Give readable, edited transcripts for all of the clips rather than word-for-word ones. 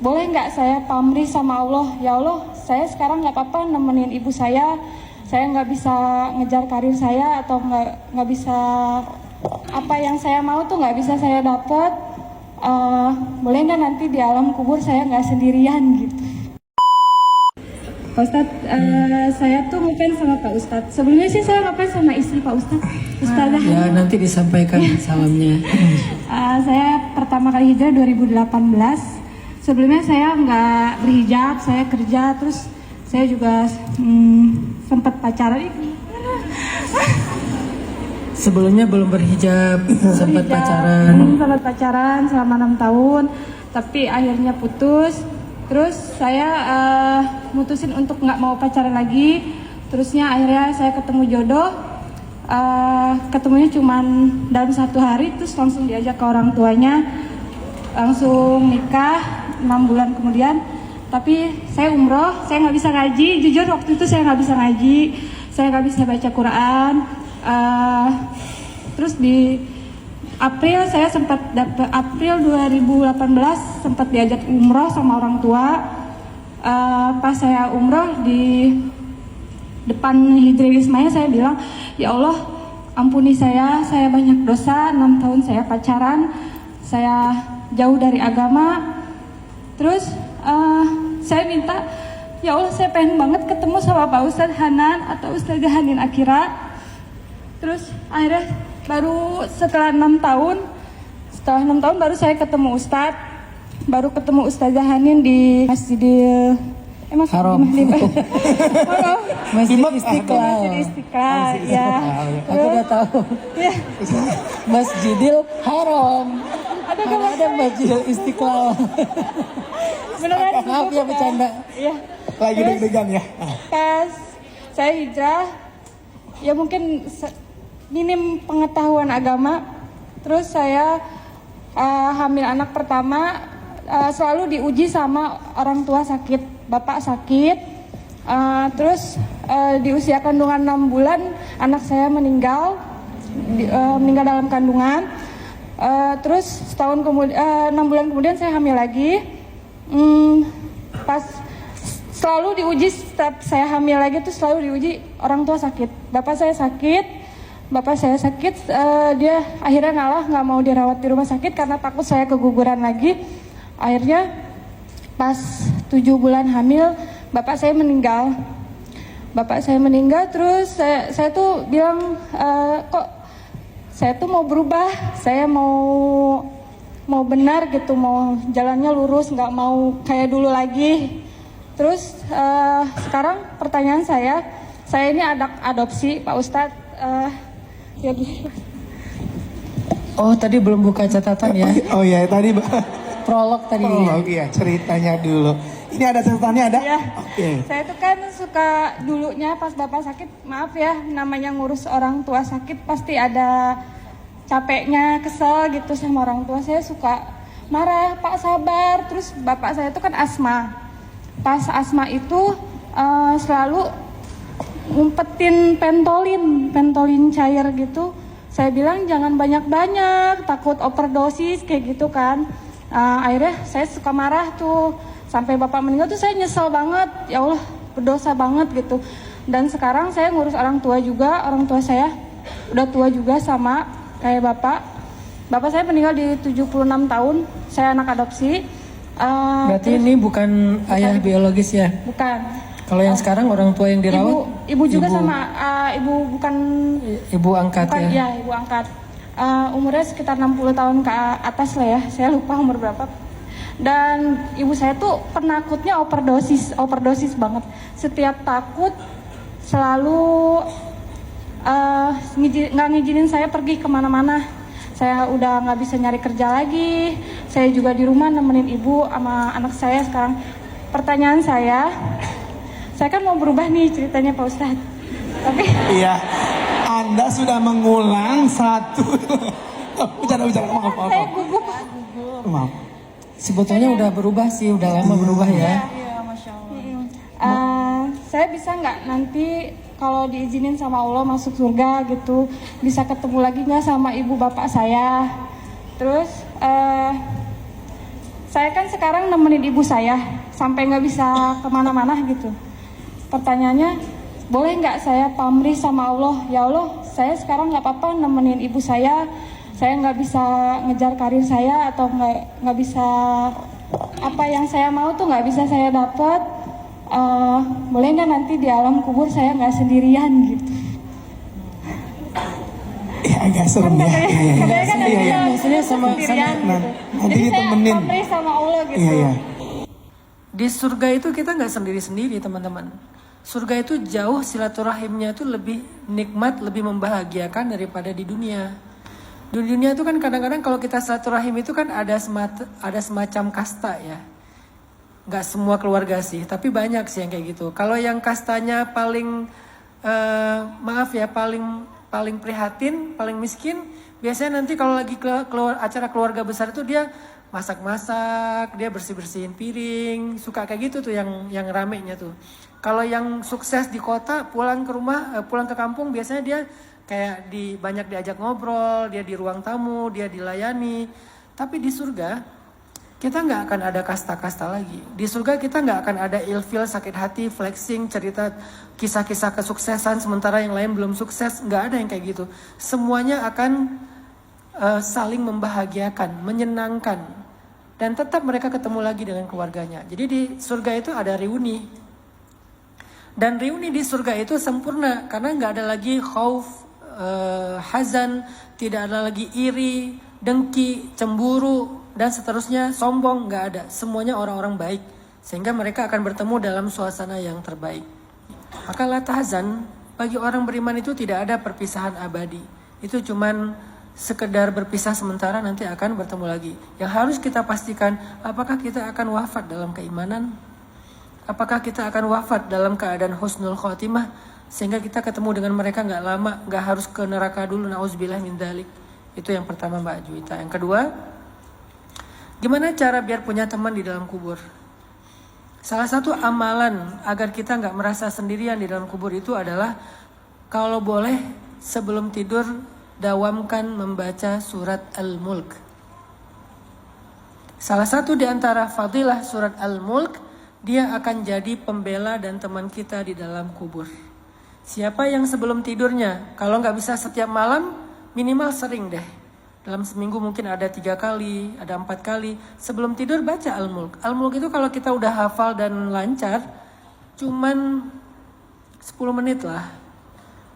boleh nggak saya pamrih sama Allah, ya Allah, saya sekarang nggak apa-apa nemenin ibu saya nggak bisa ngejar karir saya atau nggak bisa apa yang saya mau tuh nggak bisa saya dapet, boleh nggak nanti di alam kubur saya nggak sendirian gitu. Pak Ustadz, saya tuh ngefans sama Pak Ustadz. Sebelumnya sih saya ngefans sama istri Pak Ustadz, Ustazah. Ya, nanti disampaikan salamnya. Saya pertama kali hijrah 2018. Sebelumnya saya nggak berhijab, saya kerja, terus saya juga sempat pacaran. Sebelumnya belum berhijab, sempat pacaran. Sempat pacaran selama 6 tahun, tapi akhirnya putus. Terus saya mutusin untuk nggak mau pacaran lagi. Terusnya akhirnya saya ketemu jodoh. Ketemunya cuman dalam 1 hari, terus langsung diajak ke orang tuanya, langsung nikah 6 bulan kemudian. Tapi saya umroh, saya nggak bisa ngaji. Jujur waktu itu saya nggak bisa ngaji, saya nggak bisa baca Quran. Terus di April saya sempat April 2018 sempat diajak umroh sama orang tua. Pas saya umroh di depan Hijri Wismaya saya bilang, ya Allah ampuni saya banyak dosa, 6 tahun saya pacaran, saya jauh dari agama. Terus saya minta, ya Allah saya pengen banget ketemu sama Pak Ustadz Hanan atau Ustazah Hanin Akira. Terus akhirnya baru setelah 6 tahun baru saya ketemu Ustadz, baru ketemu Ustazah Hanin di Masjidil Haram. Masjid Istiqlal. Masjid Istiqlal, ya. Aku udah tahu. Ya. Masjidil Haram. Mana ada Masjidil Istiqlal. Beneran. Maaf ya bercanda. Iya. Lagi deg-degan ya. Pas saya hijrah, ya mungkin minim pengetahuan agama. Terus saya hamil anak pertama, selalu diuji sama orang tua sakit. Bapak sakit, terus di usia kandungan 6 bulan anak saya meninggal dalam kandungan. Terus 6 bulan kemudian saya hamil lagi. Pas selalu diuji setiap saya hamil lagi tuh selalu diuji orang tua sakit. Bapak saya sakit, dia akhirnya ngalah, nggak mau dirawat di rumah sakit karena takut saya keguguran lagi. Akhirnya pas 7 bulan hamil bapak saya meninggal. Terus saya tuh bilang, kok saya tuh mau berubah, saya mau benar gitu, mau jalannya lurus, nggak mau kayak dulu lagi. Terus sekarang pertanyaan saya ini anak adopsi Pak Ustadz. Oh tadi belum buka catatan ya? Oh iya tadi Prolog tadi. Prolog ya, ceritanya dulu. Ini ada catatannya ada? Ya. Oke. Saya tuh kan suka dulunya pas bapak sakit, maaf ya, namanya ngurus orang tua sakit pasti ada capeknya, kesel gitu sama orang tua. Saya suka marah, Pak sabar. Terus bapak saya tuh kan asma. Pas asma itu selalu ngumpetin pentolin cair gitu. Saya bilang jangan banyak-banyak, takut overdosis kayak gitu kan. Akhirnya saya suka marah tuh, sampai bapak meninggal tuh saya nyesel banget, ya Allah berdosa banget gitu. Dan sekarang saya ngurus orang tua juga, orang tua saya udah tua juga sama kayak bapak saya meninggal di 76 tahun, saya anak adopsi. Berarti ini bukan ayah biologis ya? Bukan. Kalau yang sekarang orang tua yang dirawat? Ibu juga sama, ibu angkat ya? Iya, ibu angkat. Umurnya sekitar 60 tahun ke atas lah ya, saya lupa umur berapa. Dan ibu saya tuh penakutnya overdosis banget. Setiap takut selalu nggak ngizinin saya pergi kemana-mana. Saya udah nggak bisa nyari kerja lagi. Saya juga di rumah nemenin ibu sama anak saya sekarang. Pertanyaan saya kan mau berubah nih ceritanya Pak Ustadz. Tapi iya. Anda sudah mengulang satu. Bicara. Maaf. Saya gugup. Maaf. Sebetulnya udah berubah sih, udah lama berubah ya. Iya, Masya Allah. Saya bisa nggak nanti kalau diizinin sama Allah masuk surga gitu, bisa ketemu lagi nggak sama ibu bapak saya? Terus Saya kan sekarang nemenin ibu saya sampai nggak bisa kemana-mana gitu. Pertanyaannya, boleh nggak saya pamrih sama Allah? Ya Allah, saya sekarang nggak apa-apa nemenin ibu saya nggak bisa ngejar karir saya atau nggak bisa apa yang saya mau tuh nggak bisa saya dapat. Boleh nggak nanti di alam kubur saya nggak sendirian gitu? Ya agak serem ya. Katanya kan nanti Iya. Maksudnya sama sendirian Nah, gitu. nanti Jadi saya ditemenin. pamrih sama Allah gitu. Iya, iya. di surga itu kita nggak sendiri-sendiri teman-teman. Surga itu jauh silaturahimnya itu lebih nikmat, lebih membahagiakan daripada di dunia. Di dunia itu kan kadang-kadang kalau kita silaturahim itu kan ada semacam kasta ya. Nggak semua keluarga sih, tapi banyak sih yang kayak gitu. Kalau yang kastanya paling paling prihatin, paling miskin, biasanya nanti kalau lagi keluar acara keluarga besar itu dia masak-masak, dia bersih-bersihin piring, suka kayak gitu tuh yang ramenya tuh. Kalau yang sukses di kota pulang ke rumah, pulang ke kampung biasanya dia kayak banyak diajak ngobrol, dia di ruang tamu, dia dilayani. Tapi di surga kita nggak akan ada kasta-kasta lagi. Di surga kita nggak akan ada ilfil, sakit hati, flexing, cerita kisah-kisah kesuksesan sementara yang lain belum sukses. Nggak ada yang kayak gitu. Semuanya akan saling membahagiakan, menyenangkan. Dan tetap mereka ketemu lagi dengan keluarganya. Jadi di surga itu ada reuni. Dan reuni di surga itu sempurna. Karena nggak ada lagi khauf, hazan, tidak ada lagi iri, dengki, cemburu, dan seterusnya, sombong, nggak ada. Semuanya orang-orang baik. Sehingga mereka akan bertemu dalam suasana yang terbaik. Maka la tahzan, bagi orang beriman itu tidak ada perpisahan abadi. Itu cuman sekedar berpisah sementara, nanti akan bertemu lagi. Yang harus kita pastikan, apakah kita akan wafat dalam keimanan? Apakah kita akan wafat dalam keadaan husnul khotimah? Sehingga kita ketemu dengan mereka nggak lama, nggak harus ke neraka dulu, na'udzubillah min dzalik. Itu yang pertama Mbak Juwita. Yang kedua, gimana cara biar punya teman di dalam kubur? Salah satu amalan agar kita nggak merasa sendirian di dalam kubur itu adalah kalau boleh sebelum tidur dawamkan membaca surat Al-Mulk. Salah satu di antara fadilah surat Al-Mulk, dia akan jadi pembela dan teman kita di dalam kubur. Siapa yang sebelum tidurnya, kalau nggak bisa setiap malam, minimal sering deh. Dalam seminggu mungkin ada 3 kali, ada 4 kali. Sebelum tidur baca Al-Mulk. Al-Mulk itu kalau kita udah hafal dan lancar, cuman 10 menit lah.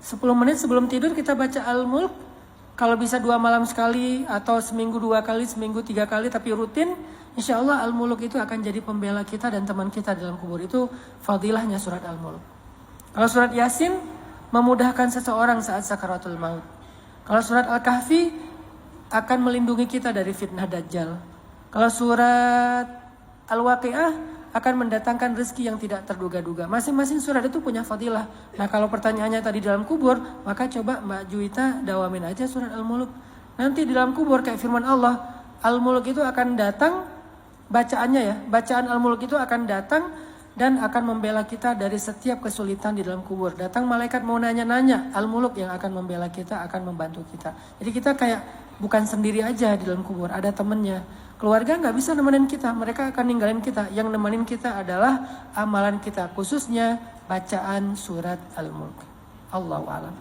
10 menit sebelum tidur kita baca Al-Mulk. Kalau bisa 2 malam sekali, atau seminggu 2 kali, seminggu 3 kali, tapi rutin, insya Allah Al-Mulk itu akan jadi pembela kita dan teman kita dalam kubur. Itu fadilahnya surat Al-Mulk. Kalau surat Yasin, memudahkan seseorang saat sakaratul maut. Kalau surat Al-Kahfi, akan melindungi kita dari fitnah Dajjal. Kalau surat Al-Waqi'ah akan mendatangkan rezeki yang tidak terduga-duga. Masing-masing surat itu punya fadilah. Nah kalau pertanyaannya tadi dalam kubur, maka coba Mbak Juwita dawamin aja surat Al-Mulk. Nanti di dalam kubur kayak firman Allah, Al-Mulk itu akan datang, bacaannya ya, bacaan Al-Mulk itu akan datang dan akan membela kita dari setiap kesulitan di dalam kubur. Datang malaikat mau nanya-nanya, Al-Mulk yang akan membela kita, akan membantu kita. Jadi kita kayak bukan sendiri aja di dalam kubur, ada temennya. Keluarga nggak bisa nemenin kita, mereka akan ninggalin kita. Yang nemenin kita adalah amalan kita, khususnya bacaan surat Al-Mulk. Allahu a'lam.